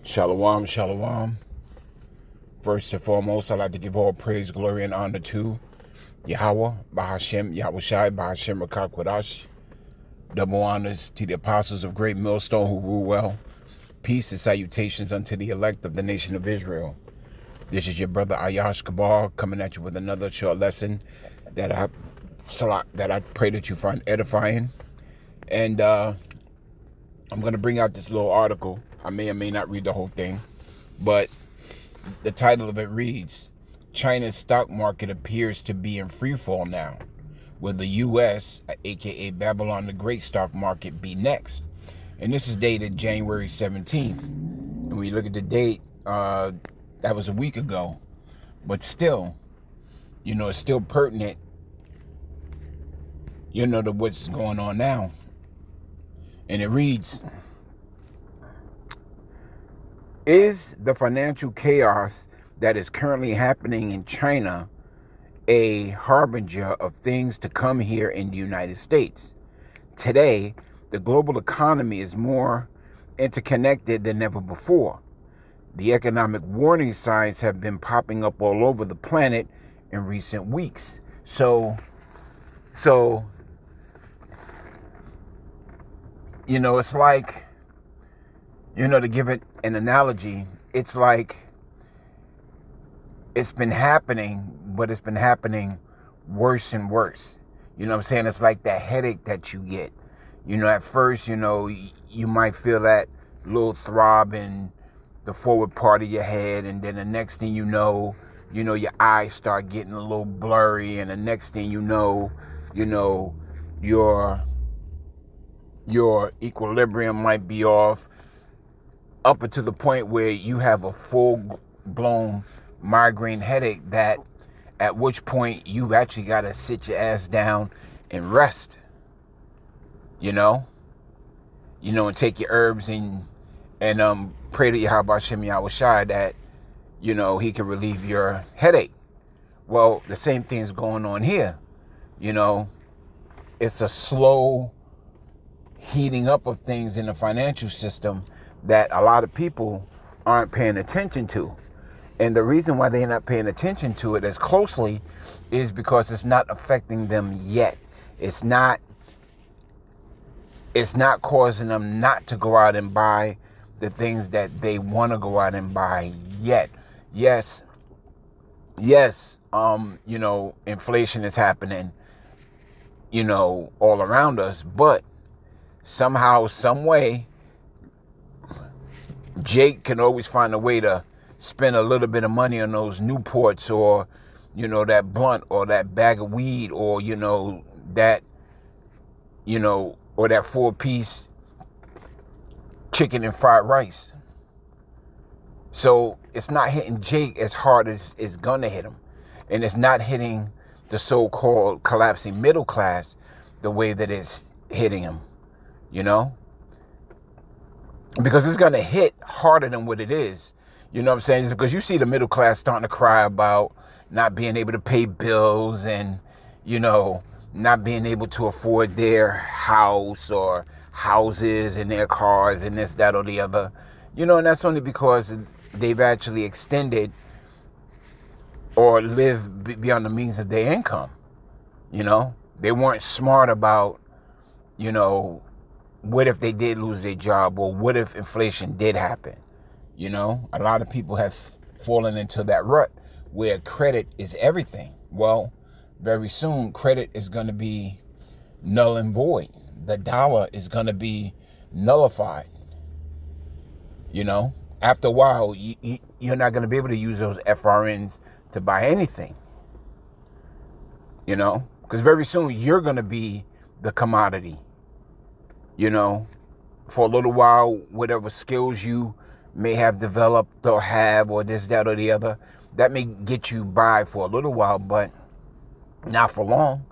Shalom, shalom. First and foremost, I'd like to give all praise, glory, and honor to Yahweh, Bahashem, Yahweh Shai, Bahashem Rakakwadash. Double honors to the apostles of Great Millstone who rule well. Peace and salutations unto the elect of the nation of Israel. This is your brother Ayash Kabar coming at you with another short lesson that I pray that you find edifying. And I'm going to bring out this little article. I may or may not read the whole thing, but the title of it reads, China's stock market appears to be in free fall now. Will the U.S., aka Babylon the Great stock market, be next? And this is dated January 17th. And we look at the date, that was a week ago. But still, it's still pertinent, to what's going on now. And it reads, is the financial chaos that is currently happening in China a harbinger of things to come here in the United States? Today, the global economy is more interconnected than ever before. The economic warning signs have been popping up all over the planet in recent weeks. So it's like, to give it an analogy, it's like it's been happening, but it's been happening worse and worse. You know what I'm saying? It's like that headache that you get. At first, you might feel that little throb in the forward part of your head, and then the next thing you know, your eyes start getting a little blurry, and the next thing you know, your equilibrium might be off, up until the point where you have a full-blown migraine headache, that at which point you've actually got to sit your ass down and rest, and take your herbs and pray to Yahweh Shem Yahweh Shai that, he can relieve your headache. Well, the same thing is going on here. It's a slow heating up of things in the financial system that a lot of people aren't paying attention to. And the reason why they're not paying attention to it as closely is because it's not affecting them yet. It's not causing them not to go out and buy the things that they want to go out and buy yet. Yes, inflation is happening, all around us, but somehow, some way, Jake can always find a way to spend a little bit of money on those Newports, or, that blunt, or that bag of weed, or, that, or that 4-piece chicken and fried rice. So it's not hitting Jake as hard as it's gonna hit him. And it's not hitting the so-called collapsing middle class the way that it's hitting him, because it's going to hit harder than what it is. You know what I'm saying? It's because you see the middle class starting to cry about not being able to pay bills and, not being able to afford their house or houses and their cars and this, that, or the other. And that's only because they've actually extended or live beyond the means of their income. They weren't smart about, what if they did lose their job, or what if inflation did happen? A lot of people have fallen into that rut where credit is everything. Well, very soon credit is going to be null and void. The dollar is going to be nullified. After a while, you're not going to be able to use those FRNs to buy anything. Because very soon you're going to be the commodity. For a little while, whatever skills you may have developed or have, or this, that, or the other, that may get you by for a little while, but not for long.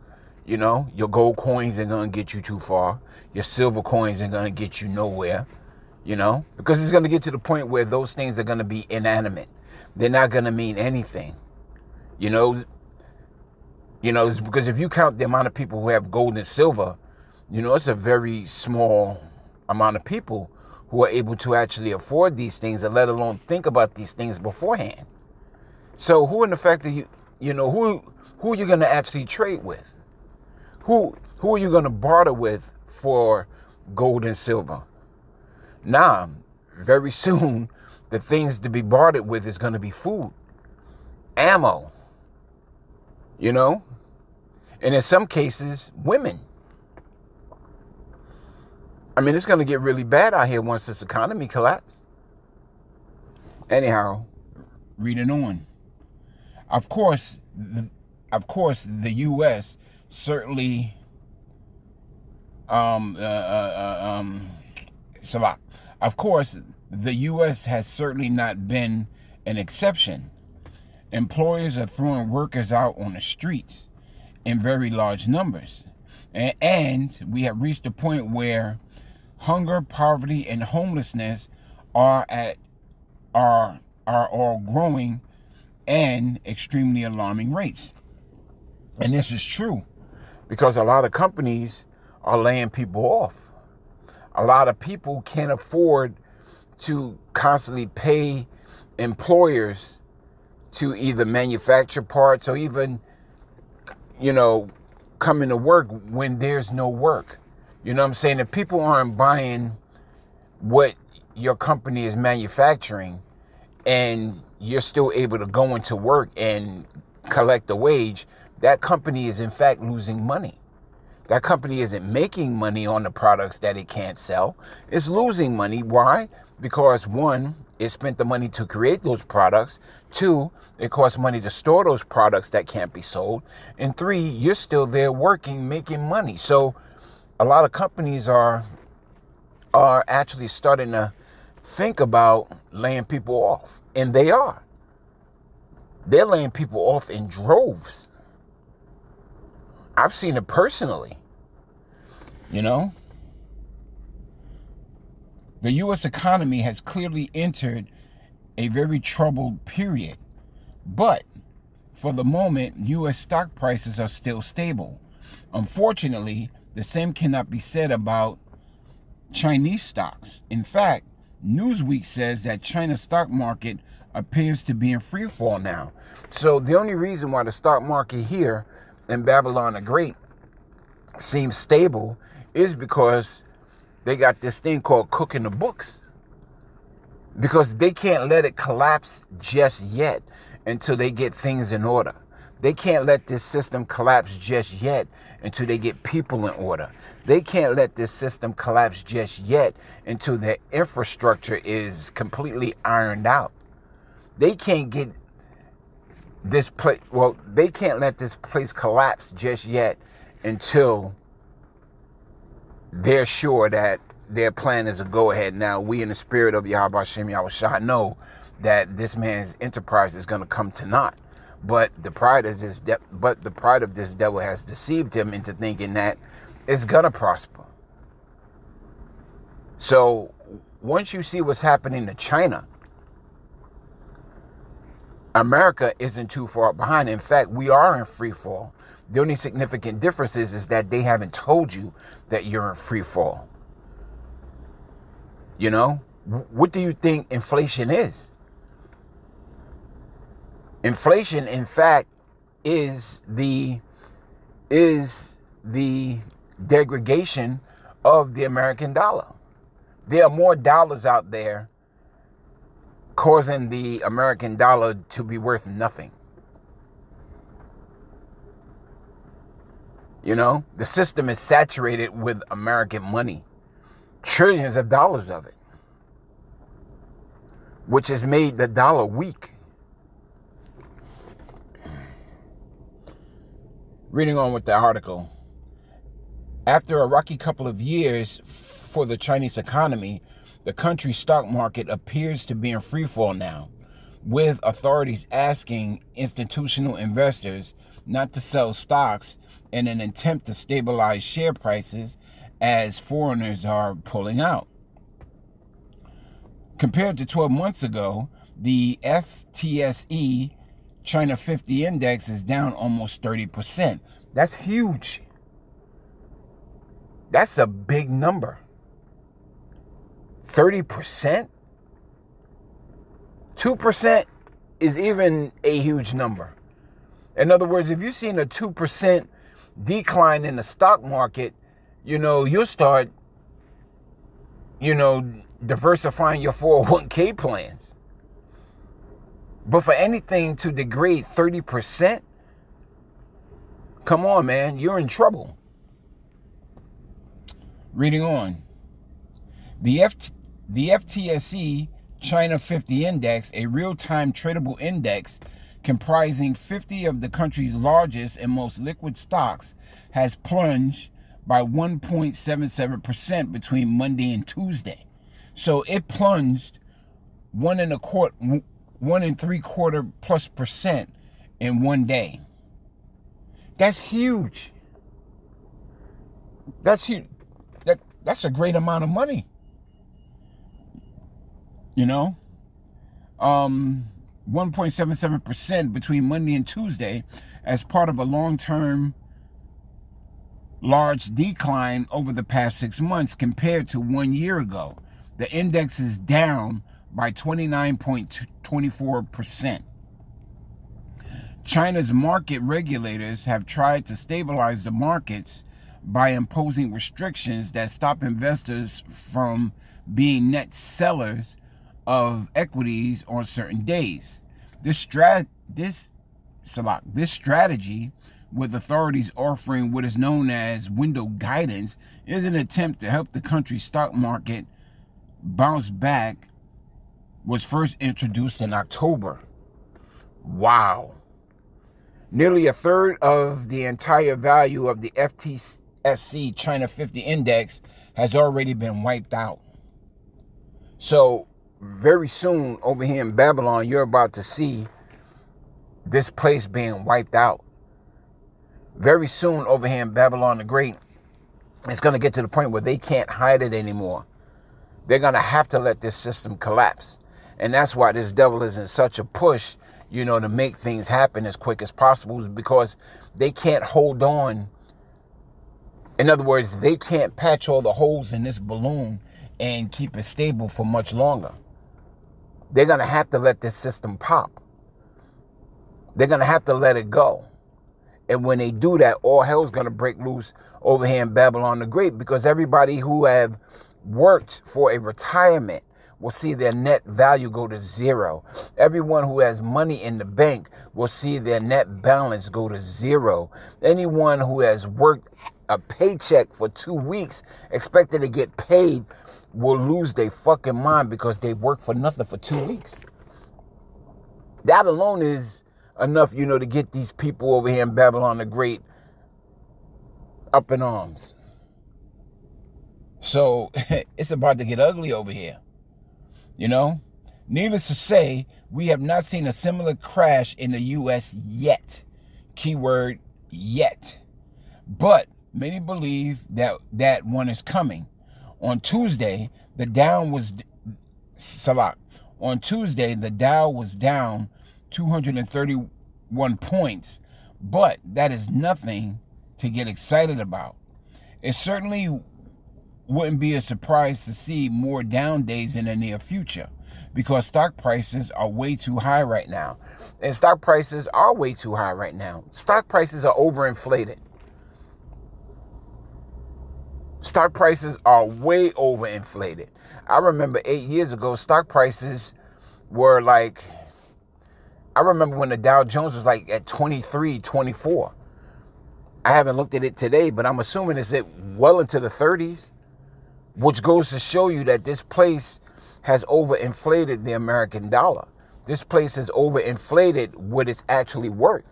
Your gold coins are going to get you too far. Your silver coins are going to get you nowhere, because it's going to get to the point where those things are going to be inanimate. They're not going to mean anything, because if you count the amount of people who have gold and silver, it's a very small amount of people who are able to actually afford these things and let alone think about these things beforehand. So who in effect are you, who are you going to actually trade with? Who are you going to barter with for gold and silver? Now, very soon, the things to be bartered with is going to be food, ammo, and in some cases, women. I mean, it's going to get really bad out here once this economy collapses. Anyhow, reading on. Of course, the U.S. certainly, it's a lot. Of course, the U.S. has certainly not been an exception. Employers are throwing workers out on the streets in very large numbers. And we have reached a point where hunger, poverty, and homelessness are all growing and extremely alarming rates. And this is true because a lot of companies are laying people off. A lot of people can't afford to constantly pay employers to either manufacture parts or even, come into work when there's no work. You know what I'm saying? If people aren't buying what your company is manufacturing and you're still able to go into work and collect a wage, that company is in fact losing money. That company isn't making money on the products that it can't sell. It's losing money. Why? Because one, it spent the money to create those products. Two, it costs money to store those products that can't be sold. And three, you're still there working, making money. So a lot of companies are actually starting to think about laying people off. And they are. They're laying people off in droves. I've seen it personally. The U.S. economy has clearly entered a very troubled period. But for the moment, U.S. stock prices are still stable. Unfortunately, the same cannot be said about Chinese stocks. In fact, Newsweek says that China's stock market appears to be in free fall now. So the only reason why the stock market here in Babylon the Great seems stable is because they got this thing called cooking the books. Because they can't let it collapse just yet until they get things in order. They can't let this system collapse just yet until they get people in order. They can't let this system collapse just yet until their infrastructure is completely ironed out. They can't get this place, they can't let this place collapse just yet until they're sure that their plan is a go-ahead. Now, we in the spirit of Yahweh Hashem Yahushua know that this man's enterprise is going to come to naught. But the pride of this devil has deceived him into thinking that it's going to prosper. So once you see what's happening to China, America isn't too far behind. In fact, we are in free fall. The only significant difference is that they haven't told you that you're in free fall. What do you think inflation is? Inflation, in fact, is the degradation of the American dollar. There are more dollars out there causing the American dollar to be worth nothing. The system is saturated with American money. Trillions of dollars of it. Which has made the dollar weak. Reading on with the article. After a rocky couple of years for the Chinese economy, the country's stock market appears to be in freefall now, with authorities asking institutional investors not to sell stocks in an attempt to stabilize share prices as foreigners are pulling out. Compared to 12 months ago, the FTSE China 50 index is down almost 30%. That's huge. That's a big number. 30%? 2% is even a huge number. In other words, if you've seen a 2% decline in the stock market, you'll start, diversifying your 401k plans. But for anything to degrade 30%, come on, man, you're in trouble. Reading on. The FTSE China 50 Index, a real-time tradable index comprising 50 of the country's largest and most liquid stocks, has plunged by 1.77% between Monday and Tuesday. So it plunged 1.75% in one day. That's huge. That's huge. That's a great amount of money. 1.77% between Monday and Tuesday as part of a long-term large decline over the past 6 months compared to 1 year ago. The index is down by 29.24%. China's market regulators have tried to stabilize the markets by imposing restrictions that stop investors from being net sellers of equities on certain days. This strategy, with authorities offering what is known as window guidance, is an attempt to help the country's stock market bounce back, was first introduced in October. Wow. Nearly a third of the entire value of the FTSE China 50 Index has already been wiped out. So very soon over here in Babylon, you're about to see this place being wiped out. Very soon over here in Babylon the Great, it's going to get to the point where they can't hide it anymore. They're going to have to let this system collapse. And that's why this devil is in such a push, to make things happen as quick as possible, because they can't hold on. In other words, they can't patch all the holes in this balloon and keep it stable for much longer. They're going to have to let this system pop. They're going to have to let it go. And when they do that, all hell's going to break loose over here in Babylon the Great, because everybody who have worked for a retirement will see their net value go to zero. Everyone who has money in the bank will see their net balance go to zero. Anyone who has worked a paycheck for 2 weeks expected to get paid will lose their fucking mind, because they've worked for nothing for 2 weeks. That alone is enough, to get these people over here in Babylon the Great up in arms. So it's about to get ugly over here. Needless to say, we have not seen a similar crash in the U.S. yet. Keyword yet. But many believe that one is coming. On Tuesday, the Dow was down 231 points, but that is nothing to get excited about. It certainly wouldn't be a surprise to see more down days in the near future, because stock prices are way too high right now. And stock prices are way too high right now. Stock prices are overinflated. Stock prices are way overinflated. I remember 8 years ago, stock prices were like, I remember when the Dow Jones was like at 23, 24. I haven't looked at it today, but I'm assuming it's well into the 30s, which goes to show you that this place has overinflated the American dollar. This place has overinflated what it's actually worth.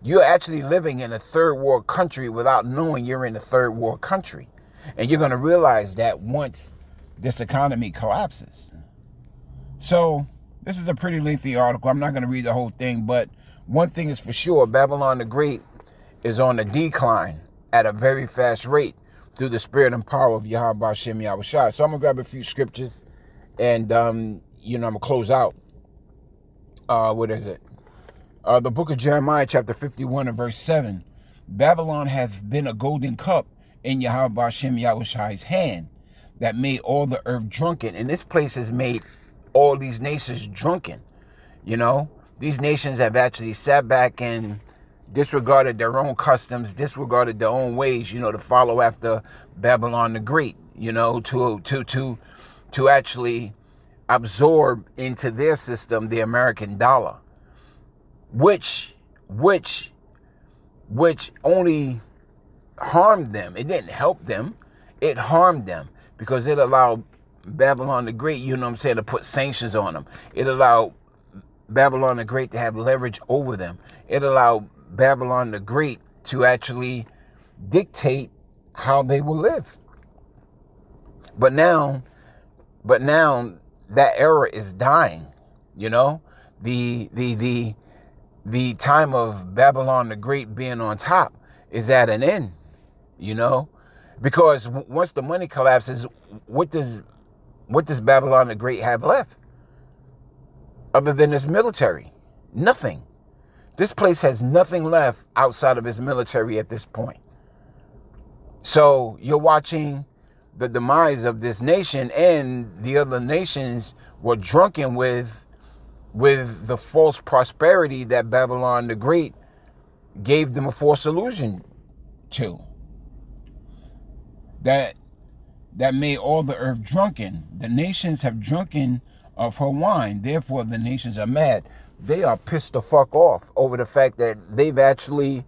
You're actually living in a third world country without knowing you're in a third world country. And you're going to realize that once this economy collapses. So this is a pretty lengthy article. I'm not going to read the whole thing, but one thing is for sure, Babylon the Great is on a decline at a very fast rate through the spirit and power of Yahweh Hashem Yahushua. So I'm going to grab a few scriptures and, I'm going to close out. What is it? The book of Jeremiah, chapter 51 and verse 7. Babylon has been a golden cup in Yahweh Hashem Yahushua's hand. that made all the earth drunken. And this place has made all these nations drunken. You know, these nations have actually sat back and disregarded their own customs, disregarded their own ways, you know, to follow after Babylon the Great, you know, to actually absorb into their system the American dollar, which only harmed them. It didn't help them. It harmed them because it allowed Babylon the Great, you know what I'm saying, to put sanctions on them. It allowed Babylon the Great to have leverage over them. It allowed Babylon the Great to actually dictate how they will live. But now that era is dying. You know, the time of Babylon the Great being on top is at an end. You know, because once the money collapses, what does Babylon the Great have left other than its military? Nothing. This place has nothing left outside of its military at this point. So you're watching the demise of this nation, and the other nations were drunken with the false prosperity that Babylon the Great gave them a false illusion to. That made all the earth drunken. The nations have drunken of her wine. Therefore, the nations are mad. They are pissed the fuck off over the fact that they've actually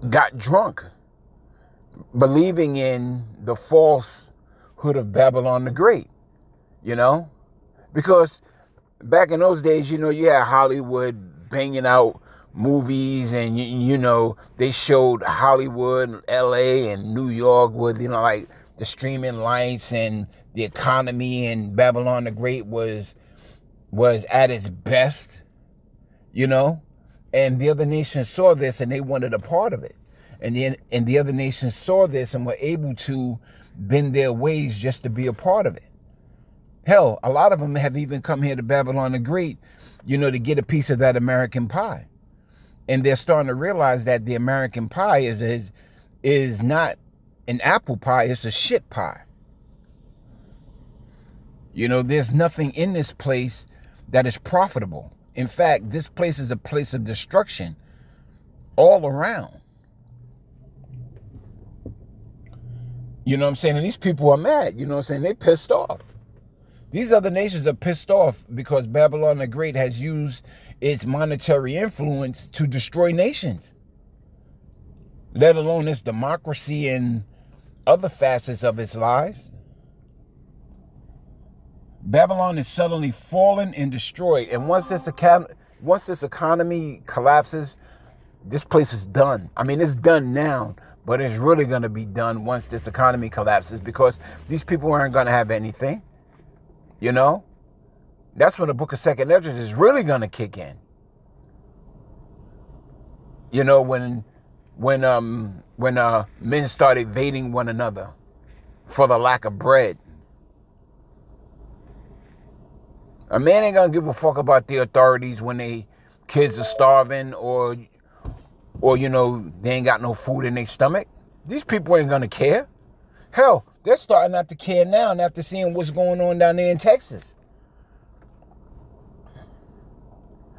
got drunk, believing in the falsehood of Babylon the Great, you know? Because back in those days, you know, you had Hollywood banging out movies, and, you know, they showed Hollywood, LA, and New York with, you know, like the streaming lights and the economy, and Babylon the Great was at its best, you know? And the other nations saw this and they wanted a part of it. And the other nations saw this and were able to bend their ways just to be a part of it. Hell, a lot of them have even come here to Babylon the Great, you know, to get a piece of that American pie. And they're starting to realize that the American pie is not an apple pie, it's a shit pie. You know, there's nothing in this place that is profitable. In fact, this place is a place of destruction all around. You know what I'm saying? And these people are mad. You know what I'm saying? They pissed off. These other nations are pissed off because Babylon the Great has used its monetary influence to destroy nations, let alone its democracy and other facets of its lives. Babylon is suddenly fallen and destroyed. And once this economy collapses, this place is done. I mean, it's done now, but it's really going to be done once this economy collapses, because these people aren't going to have anything. You know, that's when the book of Second Esdras is really going to kick in. You know, when men start evading one another for the lack of bread. A man ain't gonna give a fuck about the authorities when they kids are starving, or you know, they ain't got no food in their stomach. These people ain't gonna care. Hell, they're starting not to care now, and after seeing what's going on down there in Texas.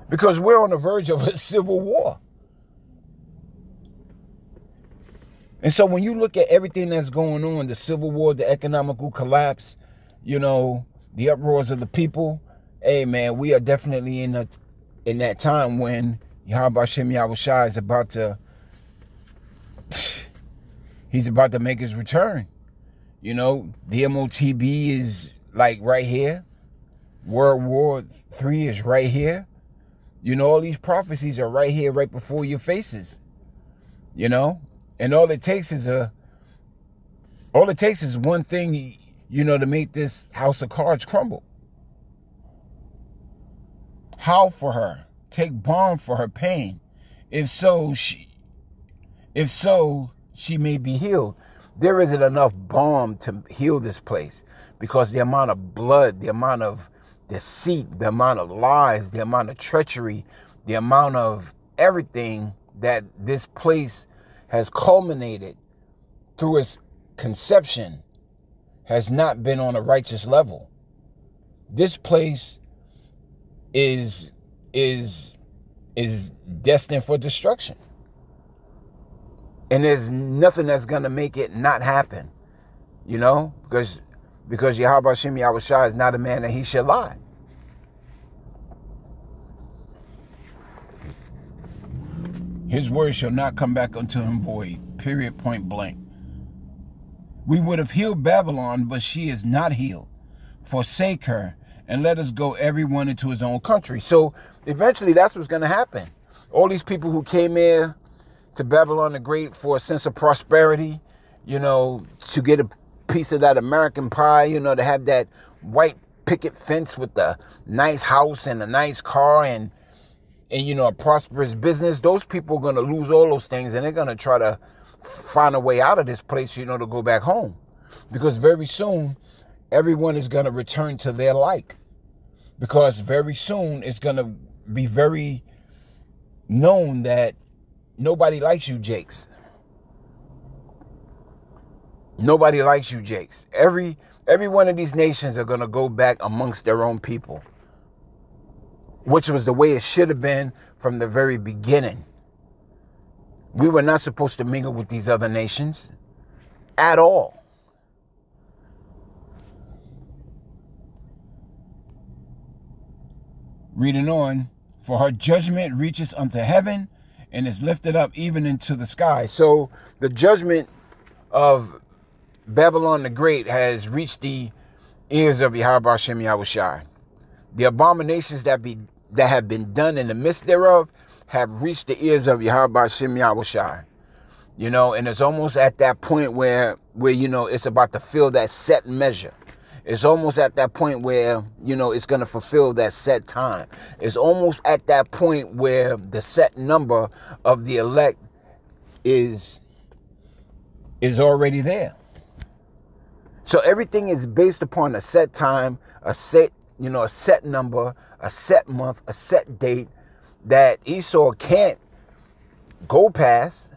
Because we're on the verge of a civil war. And so when you look at everything that's going on, the civil war, the economical collapse, you know, the uproars of the people, hey man, we are definitely in that time when Yahweh Hashem Yahushua is about to, he's about to make his return. You know, the MOTB is like right here. World War III is right here. You know, all these prophecies are right here, right before your faces. You know, and all it takes is one thing, you know, to make this house of cards crumble. Howl for her, take balm for her pain. If so, she may be healed. There isn't enough balm to heal this place, because the amount of blood, the amount of deceit, the amount of lies, the amount of treachery, the amount of everything that this place has culminated through its conception has not been on a righteous level. This place is destined for destruction. And there's nothing that's going to make it not happen. You know, because Yahweh Hashem Yahushua is not a man that he should lie. His word shall not come back unto him void. Period, point blank. We would have healed Babylon, but she is not healed. Forsake her, and let us go everyone into his own country. So eventually that's what's going to happen. All these people who came here to Babylon the Great for a sense of prosperity, you know, to get a piece of that American pie, you know, to have that white picket fence with the nice house and a nice car and you know, a prosperous business, those people are going to lose all those things, and they're going to try to find a way out of this place, you know, to go back home. Because very soon, everyone is going to return to their like. Because very soon, it's going to be very known that nobody likes you, Jakes. Nobody likes you, Jakes. Every one of these nations are going to go back amongst their own people, which was the way it should have been from the very beginning. We were not supposed to mingle with these other nations at all. Reading on, for her judgment reaches unto heaven and is lifted up even into the sky. So the judgment of Babylon the Great has reached the ears of Yahweh Hashem Yahushua. The abominations that have been done in the midst thereof have reached the ears of Yahweh Hashem Yahushua. You know, and it's almost at that point where you know, it's about to fill that set measure. It's almost at that point where, you know, it's going to fulfill that set time. It's almost at that point where the set number of the elect is already there. So everything is based upon a set time, a set number, a set month, a set date that Esau can't go past.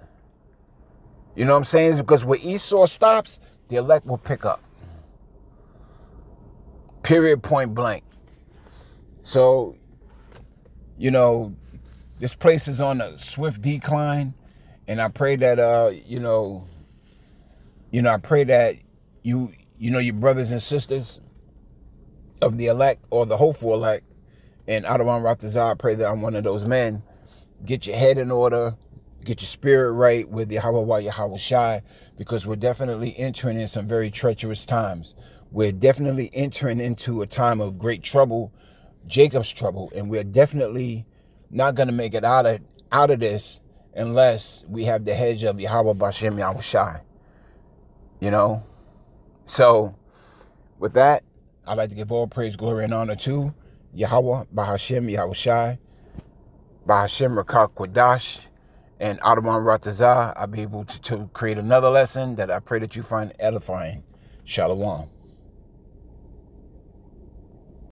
You know what I'm saying? Because where Esau stops, the elect will pick up. Period, point blank. So, you know, this place is on a swift decline, and I pray that I pray that your brothers and sisters of the elect or the hopeful elect, and Adawan Ratazah, I pray that I'm one of those men. Get your head in order, get your spirit right with Yahweh Yahushai, because we're definitely entering in some very treacherous times. We're definitely entering into a time of great trouble, Jacob's trouble, and we're definitely not going to make it out of this unless we have the hedge of Yahweh Bashem Yahushai. You know? So, with that, I'd like to give all praise, glory, and honor to Yahweh Bahashem Yahushai, Bahashem Rakak Kwadash, and Adawan Ratazah. I'll be able to create another lesson that I pray that you find edifying. Shalom.